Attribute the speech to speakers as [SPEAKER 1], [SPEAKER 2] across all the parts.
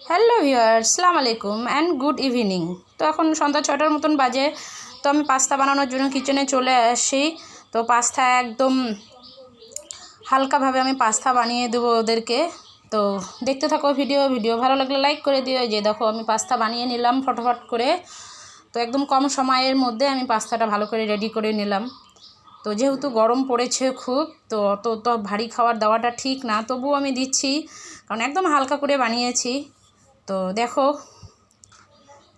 [SPEAKER 1] Hello viewers, আসসালামু আলাইকুম and good evening. তো এখন সন্ধ্যা 6টার মতন বাজে। তো আমি পাস্তা বানানোর জন্য কিচেনে চলে আসি। তো পাস্তা একদম হালকাভাবে আমি পাস্তা বানিয়ে দেবো ওদেরকে। তো দেখতে থাকো ভিডিও ভালো লাগলে লাইক করে দিও। যে দেখো আমি পাস্তা বানিয়ে নিলাম ফটাফট করে। তো একদম কম সময়ের মধ্যে আমি পাস্তাটা ভালো করে রেডি করে নিলাম। তো যেহেতু গরম পড়েছে খুব, তো অত তো ভারী খাবার দেওয়াটা ঠিক না, তবুও আমি দিচ্ছি, কারণ একদম হালকা করে বানিয়েছি। তো দেখো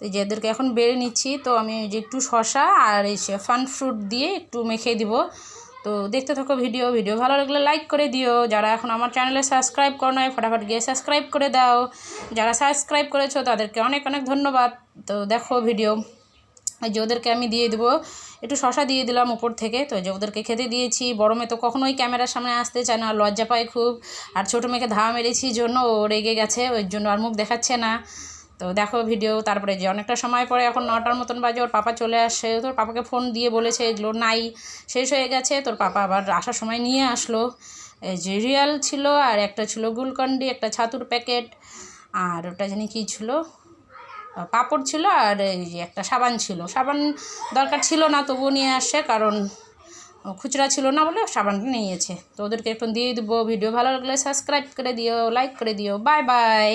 [SPEAKER 1] এই যে এদেরকে এখন বেড়ে নিচ্ছি। তো আমি যে একটু শসা আর এই ফান ফ্রুট দিয়ে একটু মেখে দিব। তো দেখতে থাকো ভিডিও ভালো লাগলে লাইক করে দিও। যারা এখন আমার চ্যানেলে সাবস্ক্রাইব করো নাই, ফটাফট গিয়ে সাবস্ক্রাইব করে দাও। যারা সাবস্ক্রাইব করেছো তাদেরকে অনেক অনেক ধন্যবাদ। তো দেখো ভিডিও, এই যে ওদেরকে আমি দিয়ে দেবো, একটু শসা দিয়ে দিলাম উপর থেকে। তো যে ওদেরকে খেতে দিয়েছি। বড় মেয়ে তো কখনোই ক্যামেরার সামনে আসতে চায় না, লজ্জা পায় খুব। আর ছোটো মেয়েকে ধাওয়া মেরেছি জন্য ও রেগে গেছে, ওই জন্য আর মুখ দেখাচ্ছে না। তো দেখো ভিডিও। তারপরে যে অনেকটা সময় পরে এখন 9টার মতন বাজে, ওর পাপা চলে আসে। তোর পাপাকে ফোন দিয়ে বলেছে এগুলো নাই, শেষ হয়ে গেছে। তোর পাপা আবার আসার সময় নিয়ে আসলো। এই যে রিয়াল ছিল, আর একটা ছিল গ্লুকন্ডি, একটা ছাতুর প্যাকেট, আর ওটা জানি কী ছিল, পাঁপড় ছিল, আর এই যে একটা সাবান ছিল। সাবান দরকার ছিল না, তবুও নিয়ে আসে, কারণ খুচরা ছিল না বলে সাবানটা নিয়েছে। তো ওদেরকে এখন দিয়ে দেবো। ভিডিও ভালো লাগলে সাবস্ক্রাইব করে দিও, লাইক করে দিও। Bye bye.